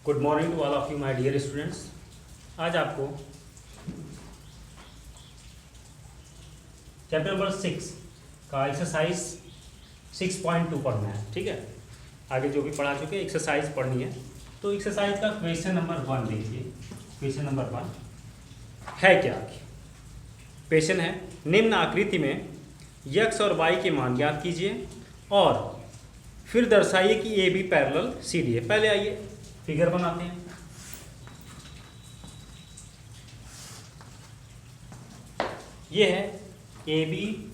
Good morning to all of you my dear students. आज आपको chapter number 6 का exercise 6.2 पढ़ना है। ठीक है, आगे जो भी पढ़ा चुके एक्सरसाइज पढ़नी है। तो एक्सरसाइज का क्वेश्चन नंबर 1 देखिए। क्वेश्चन नंबर 1 है क्या? क्वेश्चन है, निम्न आकृति में x और y के मान ज्ञात कीजिए और फिर दर्शाइए कि A B parallel C D है। पहले आइए फिगर बनाते हैं। ये है ए बी,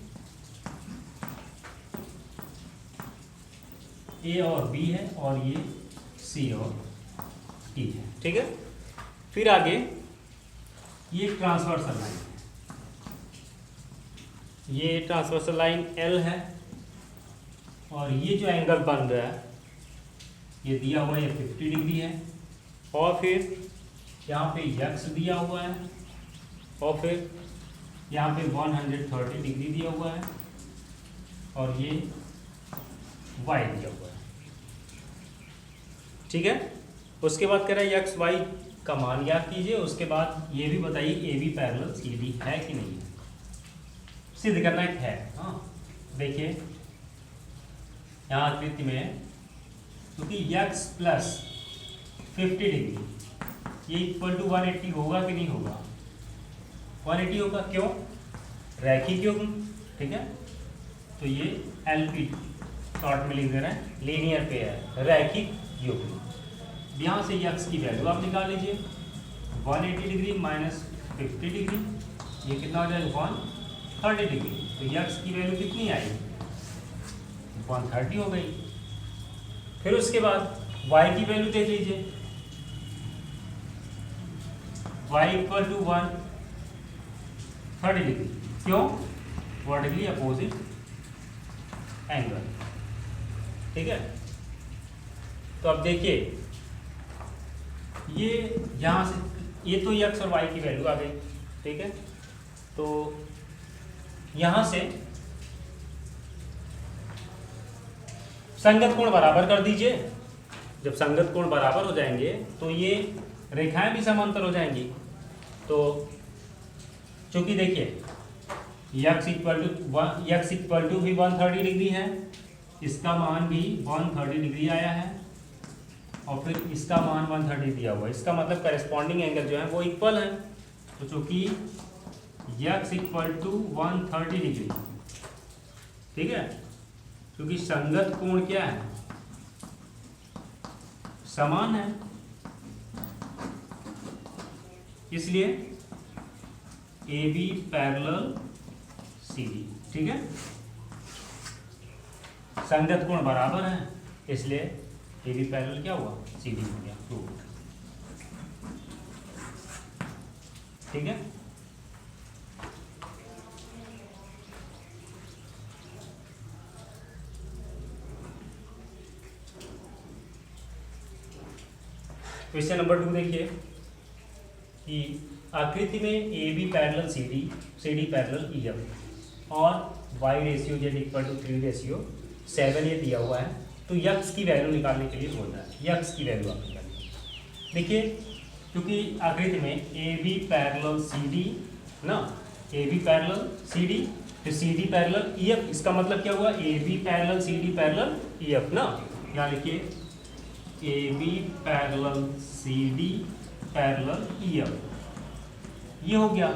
ए और बी है, और ये सी और डी है। ठीक है, फिर आगे ये ट्रांसवर्सल लाइन है, ये ट्रांसवर्सल लाइन एल है, और ये जो एंगल बन रहा है ये दिया हुआ है, ये 50 डिग्री है, और फिर यहाँ पे x दिया हुआ है, और फिर यहाँ पे 130 डिग्री दिया हुआ है, और ये y दिया हुआ है। ठीक है, उसके बाद कह रहा है x y का मान ज्ञात कीजिए। उसके बाद ये भी बताइए A B parallel C D है कि नहीं है। सिद्ध करना है। हाँ देखिए यहाँ आकृति में, क्योंकि x प्लस 50 डिग्री ये इक्वल टू 180 होगा कि नहीं होगा? 180 होगा। क्यों? रैखिक युग्म। ठीक है, तो ये LP शॉर्ट में लिख दे रहे हैं, लीनियर पेयर, रैखिक युग्म। यहाँ से x की वैल्यू आप निकाल लीजिए। 180 डिग्री माइनस 50 डिग्री, ये कितना हो जाएगा? 130 डिग्री। तो x की वैल्यू कितनी आई? 130 हो गई। फिर उसके बाद y की वैल्यू देख लीजिए। y equal to 130 degree. क्यों? Vertically opposite angle. ठीक है, तो अब देखिए ये यहाँ से, ये तो x और y की वैल्यू आ गई। ठीक है, तो यहाँ से संगत कोण बराबर कर दीजिए। जब संगत कोण बराबर हो जाएंगे तो ये रेखाएं भी समांतर हो जाएंगी। तो चूंकि देखिए x इक्वल टू भी 130 डिग्री है, इसका मान भी 130 डिग्री आया है, और फिर इसका मान 130 दिया हुआ है। इसका मतलब करेस्पॉन्डिंग एंगल जो है वो इक्वल है। तो चूंकि x इक्वल टू 130 डिग्री, ठीक है, क्योंकि संगत कोण क्या है? समान है, इसलिए A B parallel C D. ठीक है, संगत कोण बराबर है, इसलिए ए बी पैरेलल क्या हुआ? सी डी हो गया, प्रूव। ठीक है, क्वेश्चन नंबर 2 देखिए कि आकृति में A B parallel C D parallel E F और Y ratio Z equal to 3:7 ये दिया हुआ है। तो यक्स की वैल्यू निकालने के लिए बोल रहा है। यक्स की वैल्यू आप निकालिए। देखिए क्योंकि आकृति में A B parallel C D ना, A B parallel C D, फिर C D parallel E F. इसका मतलब क्या हुआ? A B parallel C D parallel E F ना। यहाँ लिखिए A B parallel C D parallel E F, ये हो गया।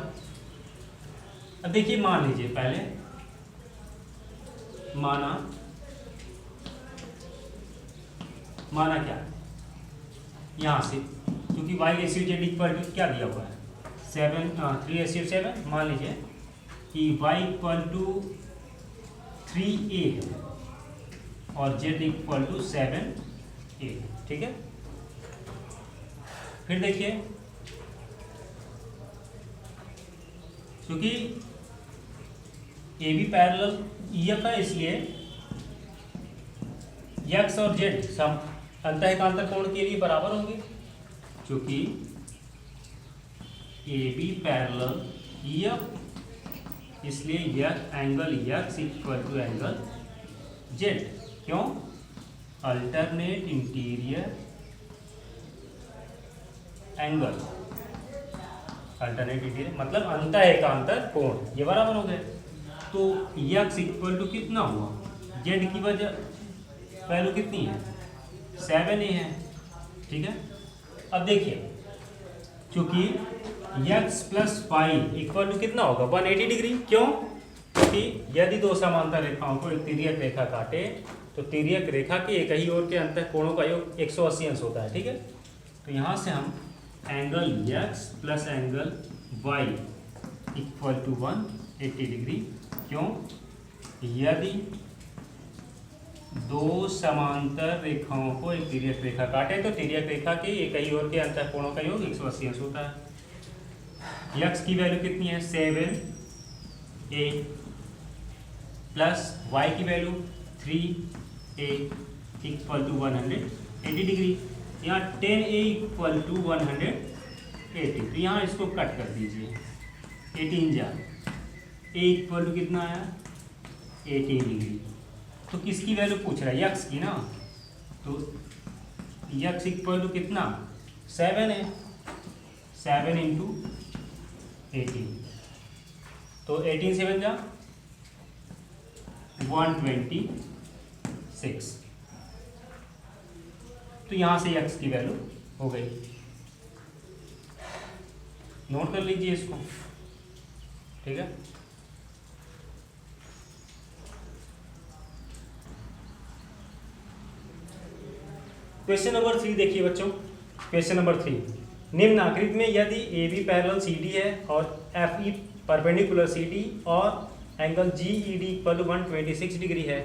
अब देखिए मान लीजिए, पहले माना क्या यहाँ से, क्योंकि y ratio Z equal to क्या दिया हुआ है? 3:7। मान लीजिए कि y इक्वल टू 3a है और z इक्वल टू 7a। ठीक है, फिर देखिए क्योंकि A B parallel E F है, इसलिए x और z सम अंतःकांतर कोण के लिए बराबर होंगे। क्योंकि A B parallel E F, इसलिए यह angle x equal to angle z। क्यों? Alternate interior angle alternate interior मतलब अंत एकांतर कोण, ये बराबर हो गए। तो यक्स इक्वल टू कितना हुआ, जेड की वजह वैल्यू कितनी है 7a है, ठीक है। अब देखिए क्योंकि x plus y equal to कितना होगा 180 डिग्री, क्यों? क्योंकि यदि दो समांतर रेखाओं को एक तिर्यक रेखा काटे तो तिर्यक रेखा के एक ही ओर के अंतः कोणों का योग 180 अंश होता है, ठीक है। तो यहाँ से हम angle x plus angle y equal to 180 degree, क्यों? यदि दो समांतर रेखाओं को एक तिर्यक रेखा काटे तो तिर्यक रेखा के एक ही ओर के अंतः कोणों का योग 180 अंश होता है। यक्स की वैल्यू कितनी है 7a प्लस वाई की value 3a equal to 180 degree. यहाँ 10a इक्वल टू 180, तो यहाँ इसको कट कर दीजिए, 18 जा a इक्वल टू कितना आया 18 डिग्री। तो किसकी वैल्यू पूछ रहा है, यक्स की ना, तो यक्स इक्वल टू कितना 7 है, 7 इंटू 18, तो 18 7 जा 126, तो यहां से यक्स की वैल्यू हो गई। नोट कर लीजिए इसको, ठीक है। क्वेश्चन नंबर 3 देखिए बच्चों, क्वेश्चन नंबर 3, निम्न आकृति में यदि A B parallel C D है और F E perpendicular C D और angle G E D equal to 126 degree है,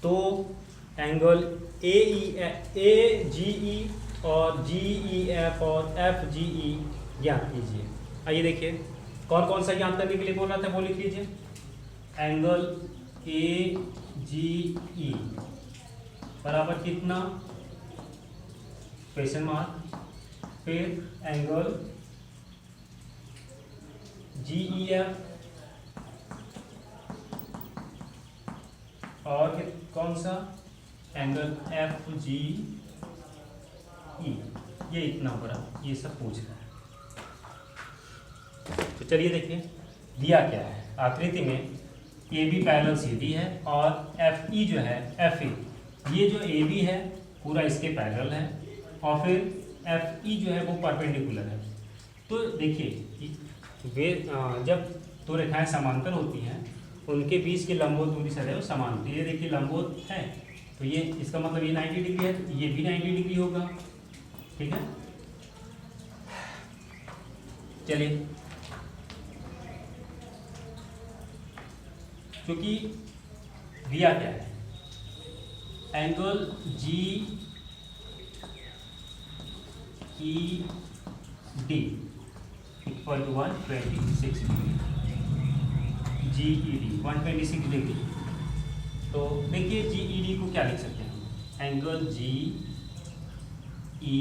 तो एंगल ए जी ई और जी ई एफ और एफ जी ई ज्ञात कीजिए। आइए देखिए कौन कौन सा ज्ञात करने के लिए बोल रहा था, वो लिख लीजिए। एंगल ए जी ई बराबर कितना, क्वेश्चन मार्क, फिर एंगल जी ई एफ और कौन सा एंगल एफ जी ई, ये इतना बड़ा, ये सब पूछ रहा है। तो चलिए देखिए दिया क्या है, आकृति में A B parallel C D है और एफ ई जो है एफ ई, ये जो ए बी है पूरा इसके पैरेलल है और फिर एफ ई जो है वो परपेंडिकुलर है। तो देखिए वे जब दो रेखाएं समांतर होती हैं उनके बीच की लंबवत दूरी सदैव समान होती है। ये देखिए लंबवत है तो ये इसका मतलब ये 90 डिग्री है, तो ये भी 90 डिग्री होगा, ठीक है। चलिए क्योंकि दिया क्या है, angle G E D equal to 126 degree, G E D 126 degree. तो देखिए जी ई डी को क्या लिख सकते हैं, angle G E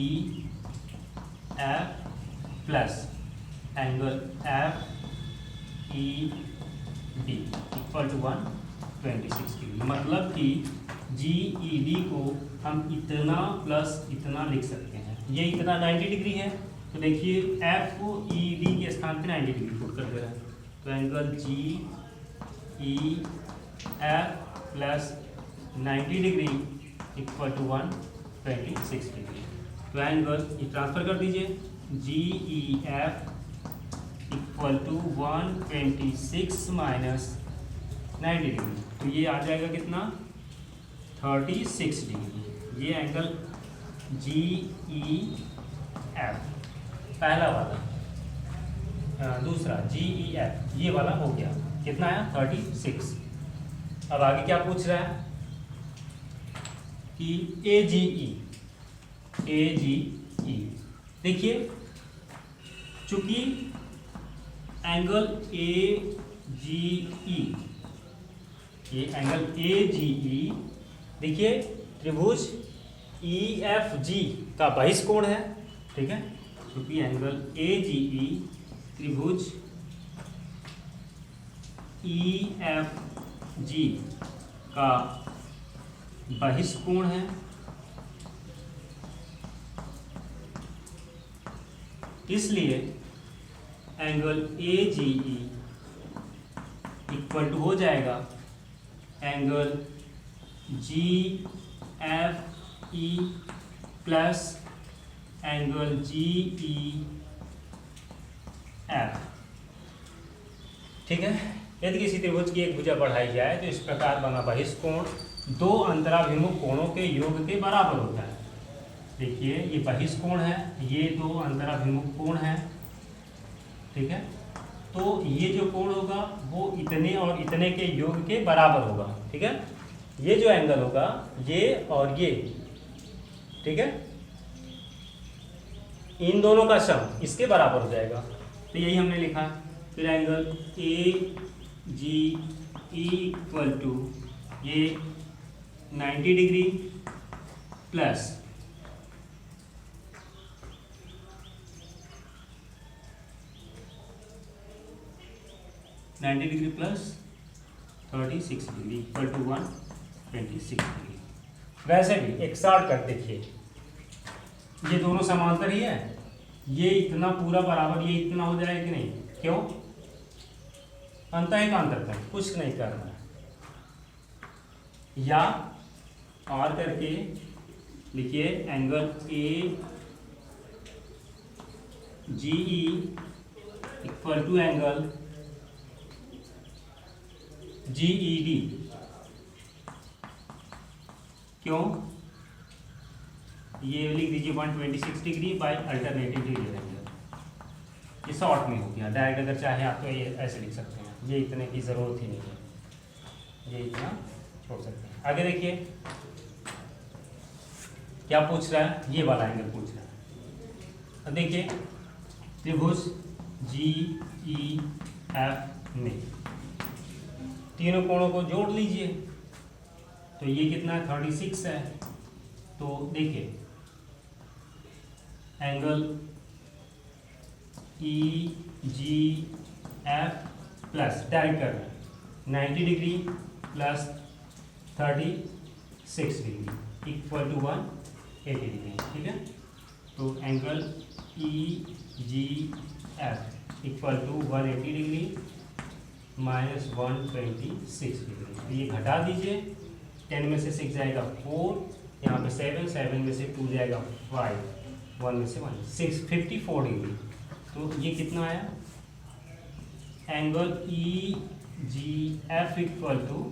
F plus angle F E D equal to 126 degree. मतलब कि जी ई डी को हम इतना प्लस इतना लिख सकते हैं। ये इतना 90 डिग्री है तो देखिए एफ को ई डी के स्थान पे 90 डिग्री पुट कर दे रहा है, तो angle G E F plus 90 degree equal to 126 degree. तो एंगल ये ट्रांसफर कर दीजिए, G E F equal to 126 minus 90 degree, तो ये आ जाएगा कितना 36 डिग्री। ये एंगल जी ई एफ पहला वाला, दूसरा जी ई एफ ये वाला हो गया, कितना आया 36। अब आगे क्या पूछ रहा है कि ए जी ई, देखिए चूंकि एंगल ए जी ई, ये एंगल ए जी ई देखिए त्रिभुज ई एफ जी का बहिष्कोण है, ठीक है। क्योंकि एंगल ए जी ई त्रिभुज ई एफ जी का बहिष्कोण है, इसलिए angle A G E equal to हो जाएगा angle G F E plus angle G E F. ठीक है। यदि किसी त्रिभुज की एक भुजा बढ़ाई जाए तो इस प्रकार बना बहिष्कोण दो अंतराभिमुख कोणों के योग के बराबर होता है। देखिए ये बहिष्कोण है, ये दो अंतराभिमुख कोण है। ठीक है। तो ये जो कोण होगा वो इतने और इतने के योग के बराबर होगा। ठीक है। ये जो एंगल होगा ये और ये, ठीक है, इन दोनों का सम इसके बराबर हो जाएगा। तो यही हमने लिखा। फिर angle A G E equal to ये 90 degree plus 90 degree plus 36 degree equal to 126 degree. वैसे भी एक शॉर्ट कट देखिए, ये दोनों समांतर ही है, ये इतना पूरा बराबर ये इतना हो जाएगा कि नहीं? क्यों? अंतर का अंतर करें, कुछ नहीं करना है। या और करके लिखिए angle A G E equal to angle G E D. क्यों? ये लिख दीजिए 126 degree by alternative degree angle. ये शॉर्ट में हो गया, डायरेक्ट अगर चाहे आप तो ये ऐसे लिख सकते हैं, ये इतने की ज़रूरत ही नहीं है, ये इतना छोड़ सकते हैं। आगे देखिए क्या पूछ रहा है, ये वाला एंगल पूछ रहा है। अब देखिए त्रिभुज जी ई एफ में तीनों कोणों को जोड़ लीजिए, तो ये कितना है? 36 है। तो देखिए angle E G F plus direct कर रहे हैं 90 degree plus 36 degree equal to 180 degree. ठीक है। तो angle E G F equal to 180 degree minus 126 degree. तो ये घटा दीजिए, 10 में से 6 जाएगा 4, यहाँ पे 7, 7 में से 2 जाएगा 5, 1 में से 1, 6, 54 डिग्री। तो ये कितना आया? Angle E G F equal to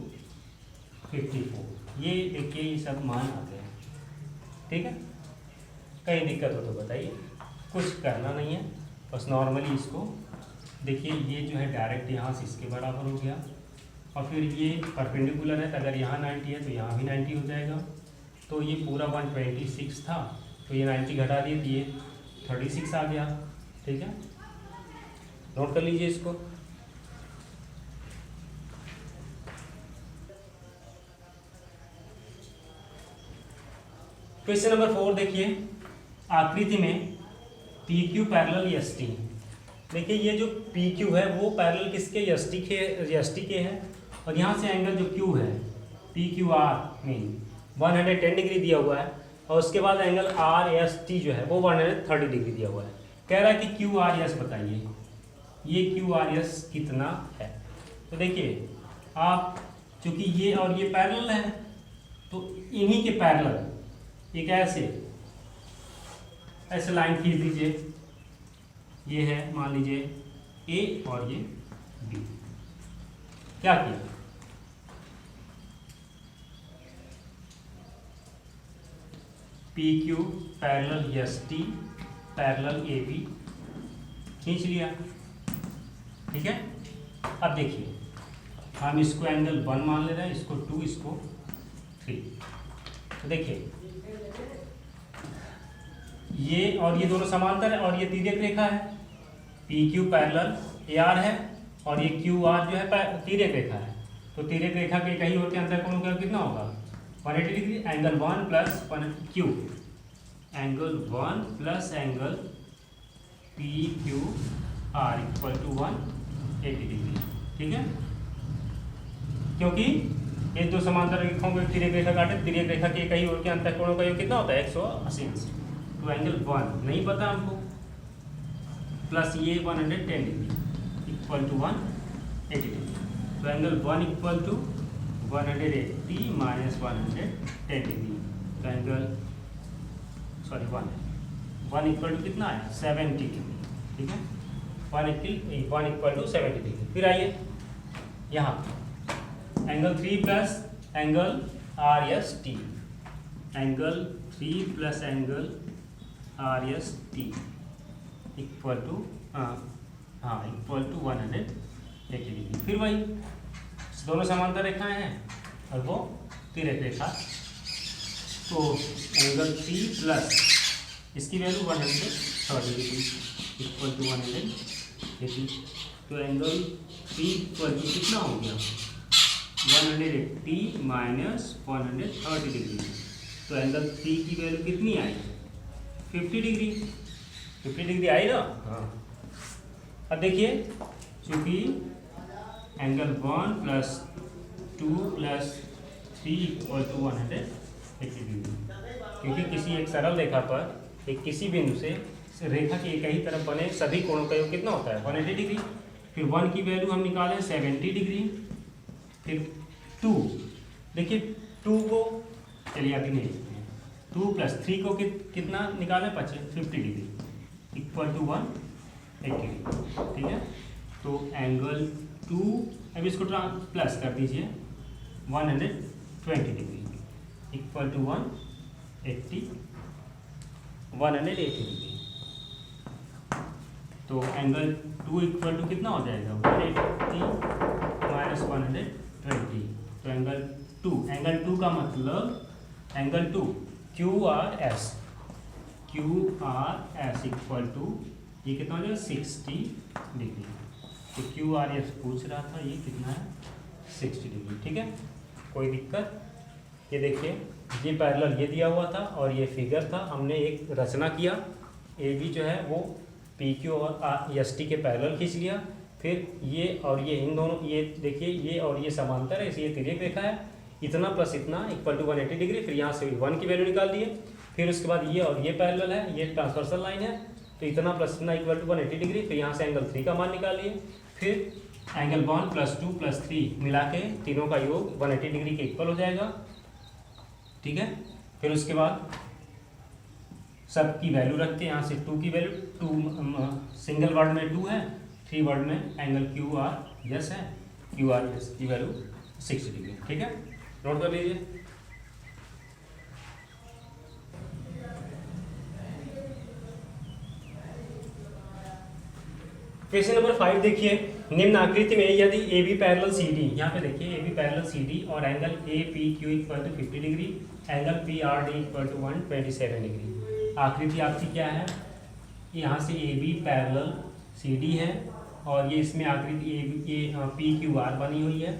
54। ये देखिए ये सब मान आ गए। ठीक है। कहीं दिक्कत हो तो बताइए, कुछ करना नहीं है, बस नॉर्मली इसको देखिए। ये जो है डायरेक्ट यहाँ से इसके बराबर हो गया, और फिर ये परपेंडिकुलर है, तो अगर यहाँ 90 है तो यहाँ भी 90 हो जाएगा। तो ये पूरा 126 था, तो ये 90 घटा दिए तो ये 36 आ गया। ठीक है। नोट कर लीजिए इसको। क्वेश्चन नंबर 4 देखिए, आकृति में P Q parallel S T. देखिए ये जो पी क्यू है वो पैरेलल किसके? एस टी के है, और यहाँ से एंगल जो क्यू है P Q are mean 110 degree दिया हुआ है, और उसके बाद एंगल आर एस टी जो है वो 130 डिग्री दिया हुआ है। कह रहा है कि क्यू आर एस बताइए, ये क्यू आर एस कितना है? तो देखिए आप चूंकि ये और ये पैरेलल है, तो इन्हीं के पैरेलल एक ऐसे लाइन खींच दीजिए। ये है मान लीजिए ए और ये बी। क्या किया? P Q parallel S T parallel A B खींच लिया। ठीक है। अब देखिए हम इसको एंगल 1 मान ले रहे हैं, इसको 2, इसको 3। तो देखिए ये और ये दोनों समांतर है, और ये तिर्यक रेखा है। P Q parallel A R है, और ये क्यू आर जो है तिर्यक रेखा है। तो तिर्यक रेखा के कहीं और के अंतर कोण का कितना होगा? 180 degree. Angle 1 plus Q, angle 1 plus angle P Q R equal to 180 degree. ठीक है। क्योंकि ये दो समांतर रेखाओं को तिर्यक रेखा काटे, तिर्यक रेखा के कहीं और के अंतर कोणों का योग कितना होता है? 180 अंश। तो एंगल 1 नहीं पता हमको, प्लस ये 110 डिग्री इक्वल टू 180 डिग्री। तो angle 1 equal to 180 minus 110 degree. तो एंगल 1 इक्वल टू कितना है 70 डिग्री, ठीक है। 1 इक्वल टू 70 डिग्री। फिर आइए यहाँ angle 3 plus angle R S T, angle 3 plus angle R S T equal to equal to 180 degree. फिर वही दोनों समांतर रेखाएं हैं और वो तिरक रेखा। तो एंगल 3 प्लस इसकी वैल्यू 130 डिग्री इक्वल टू 180। तो एंगल 3 इक्वल टू कितना हो गया 180 माइनस 130 डिग्री। तो एंगल 3 की वैल्यू कितनी आई 50 डिग्री। 50 डिग्री आई ना। हाँ, अब देखिए चूंकि angle 1 plus 2 plus 3 equal to 180 degree, क्योंकि किसी एक सरल रेखा पर एक किसी बिंदु से रेखा के एक ही तरफ बने सभी कोणों का योग कितना होता है 180 डिग्री। फिर 1 की वैल्यू हम निकालें 70 डिग्री। फिर 2 देखिए 2 को चलिए अभी नहीं लिखते हैं, 2 प्लस 3 को कितना निकालें 50 डिग्री इक्वल टू 180 डिग्री, ठीक है। तो एंगल 2 अब इसको प्लस कर दीजिए 120 डिग्री इक्वल टू 180 डिग्री। तो एंगल 2 इक्वल टू कितना हो जाएगा 180 माइनस 120। तो एंगल 2 का मतलब एंगल 2 QRS इक्वल टू ये कितना हो जाएगा 60 डिग्री। तो QRS पूछ रहा था ये कितना है 60 डिग्री, ठीक है। कोई दिक्कत। ये देखिए ये पैरेलल ये दिया हुआ था और ये फिगर था, हमने एक रचना किया AB जो है वो PQ और ST के पैरेलल खींच लिया। फिर ये और ये इन दोनों ये देखिए ये और ये समांतर है, इसलिए तिर्यक रेखा है। इतना प्लस इतना इक्वल टू 180 डिग्री। फिर यहाँ से 1 की वैल्यू निकाल दिए। फिर उसके बाद ये और ये पैरेलल है, ये ट्रांसवर्सल लाइन है, तो इतना प्लस इतना इक्वल टू 180 डिग्री। फिर यहाँ से एंगल 3 का मान निकाल लिए। फिर एंगल 1 प्लस 2 प्लस 3 मिला के तीनों का योग 180 डिग्री के इक्वल हो जाएगा, ठीक है। फिर उसके बाद सब की वैल्यू रखते हैं। यहाँ से 2 की वैल्यू 2 सिंगल वर्ड में 2 है, 3 वर्ड में एंगल QRS है, QRS की वैल्यू 60 डिग्री, ठीक है। नोट कर लीजिए। क्वेश्चन नंबर 5 देखिए, निम्न आकृति में यदि AB पैरेलल CD, यहाँ पे देखिए AB पैरेलल CD और angle APQ equal to 50 degree, angle PRD equal to 127 degree. आकृति आपकी क्या है, यहाँ से AB पैरेलल CD है और ये इसमें आकृति PQR बनी हुई है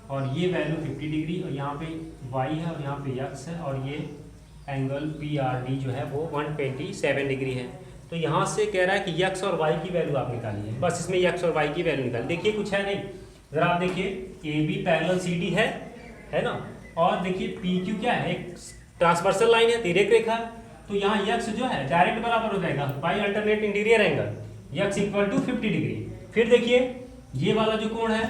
और ये वैल्यू 50 डिग्री और यहाँ पे Y है और यहाँ पे X है और ये एंगल PRD जो है वो 127 डिग्री है। तो यहाँ से कह रहा है कि x और y की वैल्यू आप निकालिए, बस इसमें x और y की वैल्यू निकालिए। देखिए कुछ है नहीं, जरा आप देखिए AB पैरेलल CD है ना, और देखिए PQ क्या है, एक ट्रांसवर्सल लाइन है, तिर्यक रेखा। तो यहाँ x जो है डायरेक्ट बराबर हो जाएगा y alternate interior angle x equal to 50 degree. फिर देखिए ये वाला जो कोण है,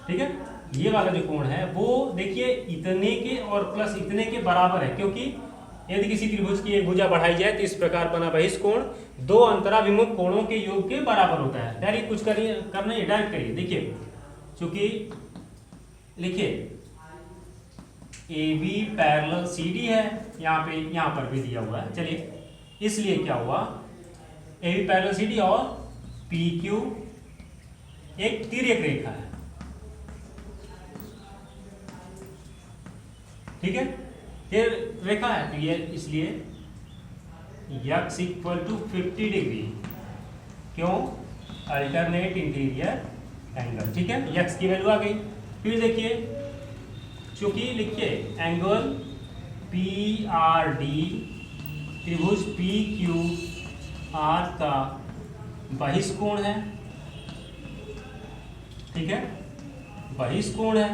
ठीक है, ये वाला जो कोण है वो देखिए इतने के और प्लस इतने के बराबर है, क्योंकि यदि किसी त्रिभुज की एक भुजा बढ़ाई जाए तो इस प्रकार बना बहिष्कोण दो अंतराभिमुख कोणों के योग के बराबर होता है। डायरेक्ट कुछ करिए, करना है डायरेक्ट करिए। देखिए चूंकि लिखिए AB पैरेलल CD है, यहाँ पर भी दिया हुआ है, चलिए इसलिए क्या हुआ AB पैरेलल CD और PQ एक तिर्यक रेखा है, ठीक है, ये रेखा है तो ये इसलिए x इक्वल टू 50 डिग्री, क्यों, अल्टरनेट इंटीरियर एंगल, ठीक है, x की वैल्यू आ गई। फिर देखिए चूंकि लिखिए एंगल PRD त्रिभुज PQR का बहिष्कोण है, ठीक है, बहिष्कोण है,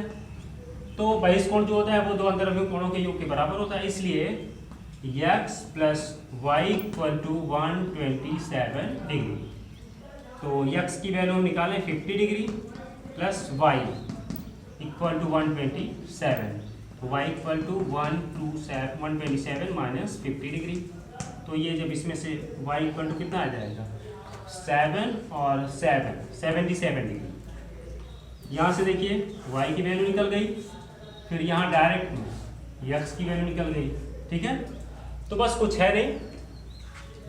तो बहिष्कोण जो होता है वो दो अंतराभिमुख कोणों के योग के बराबर होता है, इसलिए x plus y equal to 127 degree, तो यक्स की वैल्यू हम निकालें 50 degree plus y equal to 127, तो y equal to 127 minus 50 degree. तो ये जब इसमें से वाई इक्वल टू कितना आ जाएगा 7 और 7 77 डिग्री। यहाँ से देखिए वाई की वैल्यू निकल गई, फिर यहाँ डायरेक्ट में यक्स की वैल्यू निकल गई। ठीक है, तो बस कुछ है नहीं,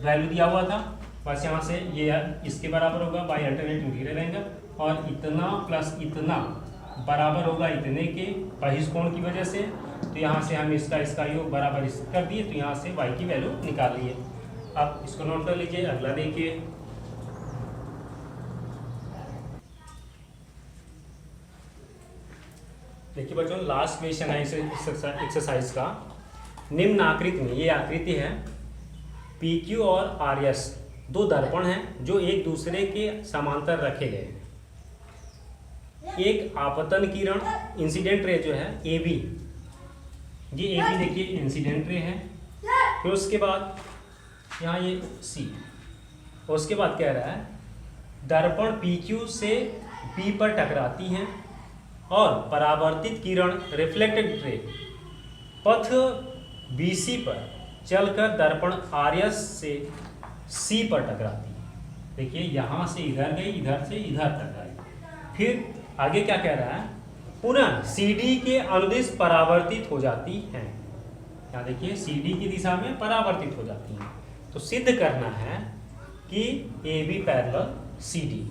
वैल्यू दिया हुआ था, बस यहाँ से ये इसके बराबर होगा, बाई अल्टरनेटिव धीरे रहेगा, और इतना प्लस इतना बराबर होगा इतने के बहिष् कोण की वजह से। तो यहाँ से हम इसका योग बराबर इस कर दिए, तो यहाँ से y की वैल्यू निकाल लिए। अब इसको नोट कर लीजिए। अगला देखिए, देखिए बच्चों लास्ट क्वेश्चन है इस एक्सरसाइज का। निम्न आकृति में, ये आकृति है PQ और RS दो दर्पण हैं जो एक दूसरे के समांतर रखे गए हैं। एक आपतन किरण इंसिडेंट रे जो है AB, ये AB देखिए इंसिडेंट रे है, फिर उसके बाद यहाँ ये C, और उसके बाद कह रहा है दर्पण PQ से B पर टकराती हैं और परावर्तित किरण रिफ्लेक्टेड रे पथ BC पर चलकर दर्पण RS से C पर टकराती है। देखिए यहाँ से इधर गई, इधर से इधर तक आई, फिर आगे क्या कह रहा है, पुनः CD के अनुदिश परावर्तित हो जाती हैं। यहाँ देखिए CD की दिशा में परावर्तित हो जाती हैं। तो सिद्ध करना है कि AB पैरेलल CD।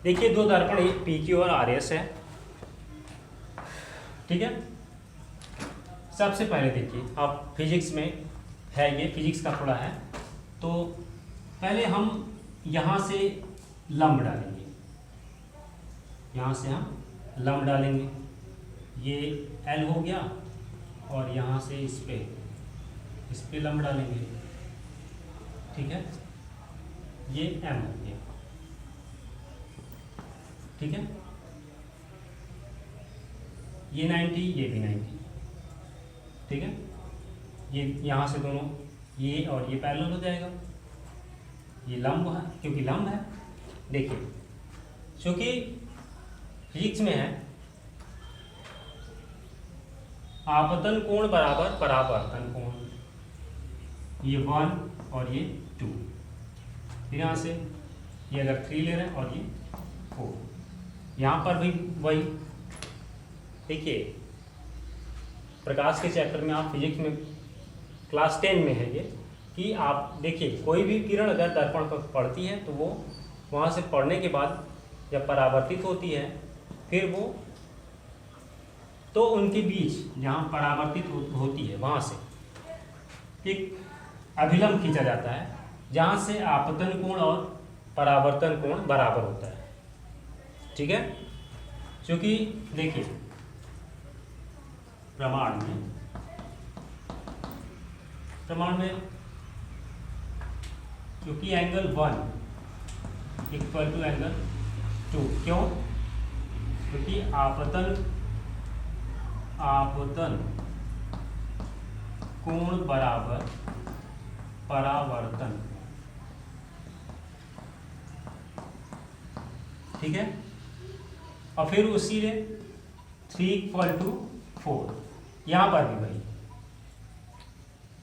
देखिए दो दर्पण PQ और RS है। ठीक है, सबसे पहले देखिए आप फिजिक्स में है, ये फिजिक्स का थोड़ा है, तो पहले हम यहाँ से लंब डालेंगे, यहाँ से हम लंब डालेंगे, ये L हो गया, और यहाँ से इस पे लंब डालेंगे। ठीक है, ये M हो गया। ठीक है, ये 90, ये भी 90। ठीक है, ये यहाँ से दोनों ये और ये पैरेलल हो जाएगा, ये लंब है क्योंकि लंब है। देखिए क्योंकि फिजिक्स में है आपतन कोण बराबर परावर्तन कोण, ये 1 और ये 2, फिर यहाँ से ये अगर 3 ले रहे हैं और ये 4, यहाँ पर भी वही। देखिए प्रकाश के चैप्टर में आप फिजिक्स में क्लास 10 में है ये, कि आप देखिए कोई भी किरण अगर दर्पण पर पड़ती है तो वो वहाँ से पड़ने के बाद जब परावर्तित होती है, फिर वो तो उनके बीच जहाँ परावर्तित होती है वहाँ से एक अभिलंब खींचा जाता है, जहाँ से आपतन कोण और परावर्तन कोण बराबर होता है। ठीक है, क्योंकि देखिए प्रमाण में क्योंकि एंगल 1 इक्वल टू एंगल 2, क्यों? क्योंकि आपतन कोण बराबर परावर्तन। ठीक है, और फिर उसी ने 3 इक्वल टू 4, यहाँ पर भी वही।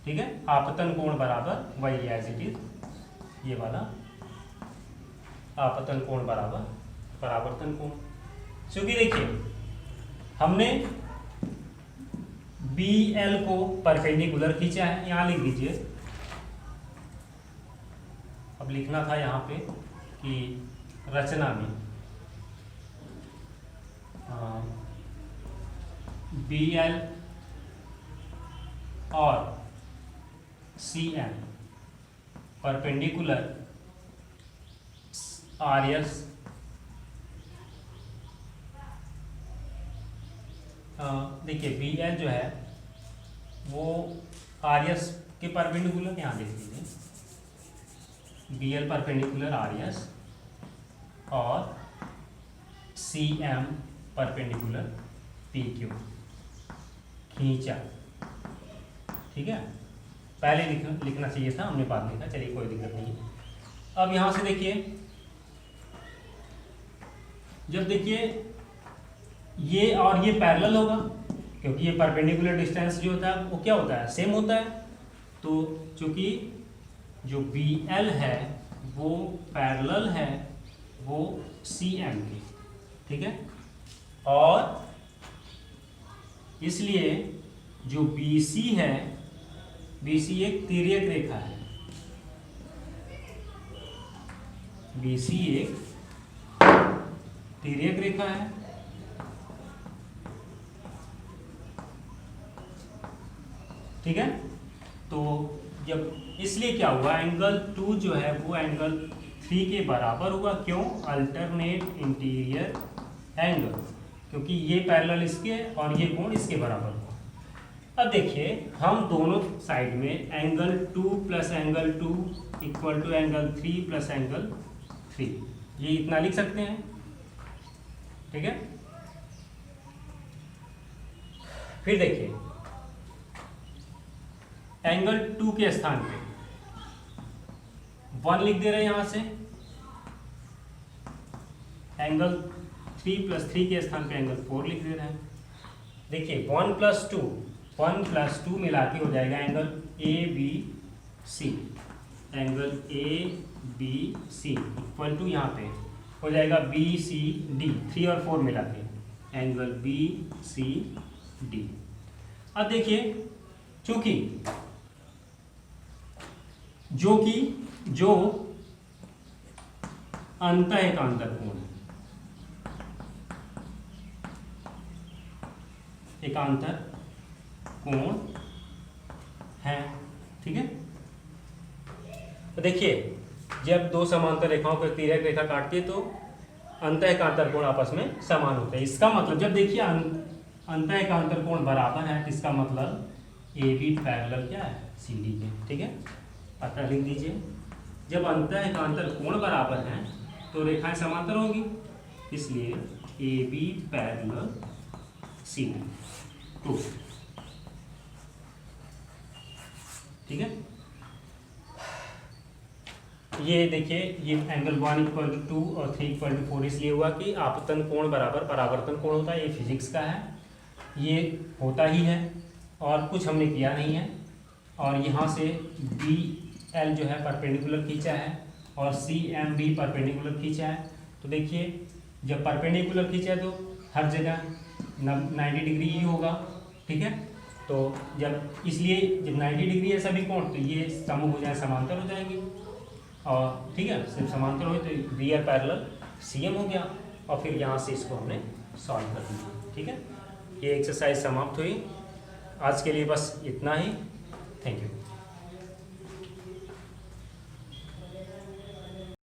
ठीक है, आपतन कोण बराबर वही एज इट इज, ये वाला आपतन कोण बराबर परावर्तन कोण। क्योंकि देखिए हमने BL को परपेंडिकुलर खींचा है, यहाँ लिख दीजिए। अब लिखना था यहाँ पे कि रचना में BL और CM परपेंडिकुलर RS देखिए BL जो है वो RS के परपेंडिकुलर, यहाँ देख लीजिए BL परपेंडिकुलर RS और CM परपेंडिकुलर PQ खींचा। ठीक है, पहले लिखना चाहिए था, हमने बाद में लिखा, चलिए कोई दिक्कत नहीं है। अब यहाँ से देखिए जब देखिए ये और ये पैरेलल होगा, क्योंकि ये परपेंडिकुलर डिस्टेंस जो होता है वो क्या होता है, सेम होता है। तो चूंकि जो BL है वो पैरेलल है वो CM के, ठीक है। और इसलिए जो BC है, BC एक तिर्यक रेखा है, BC एक तिर्यक रेखा है। ठीक है। तो जब इसलिए क्या हुआ, एंगल 2 जो है वो एंगल 3 के बराबर होगा। क्यों? अल्टरनेट इंटीरियर एंगल, क्योंकि ये पैरेलल इसके और ये कोण इसके बराबर होगा। अब देखिए हम दोनों साइड में angle 2 plus angle 2 equal to angle 3 plus angle 3, ये इतना लिख सकते हैं, ठीक है। फिर देखिए एंगल 2 के स्थान पे 1 लिख दे रहे हैं यहां से, एंगल 3 प्लस 3 के स्थान पे एंगल 4 लिख दे रहे हैं। देखिए 1 प्लस 2 मिला के हो जाएगा angle ABC, angle ABC equal to यहाँ पे हो जाएगा BCD, 3 और 4 मिला के एंगल BCD। अब देखिए चूंकि जो अंतःएकांतर कोण है, एकांतर कोण है, ठीक है। तो देखिए जब दो समांतर रेखाओं को तिर्यक रेखा काटती है तो अंतःएकांतर कोण आपस में समान होते हैं। इसका मतलब जब देखिए अंतःएकांतर कोण बराबर है तो इसका मतलब AB पैरेलल क्या है, CD के, ठीक है। पता लिख दीजिए, जब अंतःएकांतर कोण बराबर हैं तो रेखाएं समांतर होंगी, इसलिए AB पैरेलल CD 2, ठीक है। ये देखिए ये एंगल 1 इक्वल टू 2 और 3 इक्वल टू 4 इसलिए हुआ कि आपतन कोण बराबर परावर्तन कोण होता है। ये फिजिक्स का है, ये होता ही है और कुछ हमने किया नहीं है। और यहाँ से BL जो है परपेंडिकुलर खींचा है और CM भी परपेंडिकुलर खींचा है। तो देखिए जब परपेंडिकुलर खींचा है तो हर जगह 90 डिग्री ही होगा, ठीक है। तो जब इसलिए जब 90 डिग्री है सभी कोण तो ये समूह हो जाए, समांतर हो जाएंगे। और ठीक है, सिर्फ समांतर हो तो रियल पैरेलल CM हो गया। और फिर यहाँ से इसको हमने सॉल्व कर दिया, ठीक है। ये एक्सरसाइज समाप्त हुई। आज के लिए बस इतना ही। Thank you.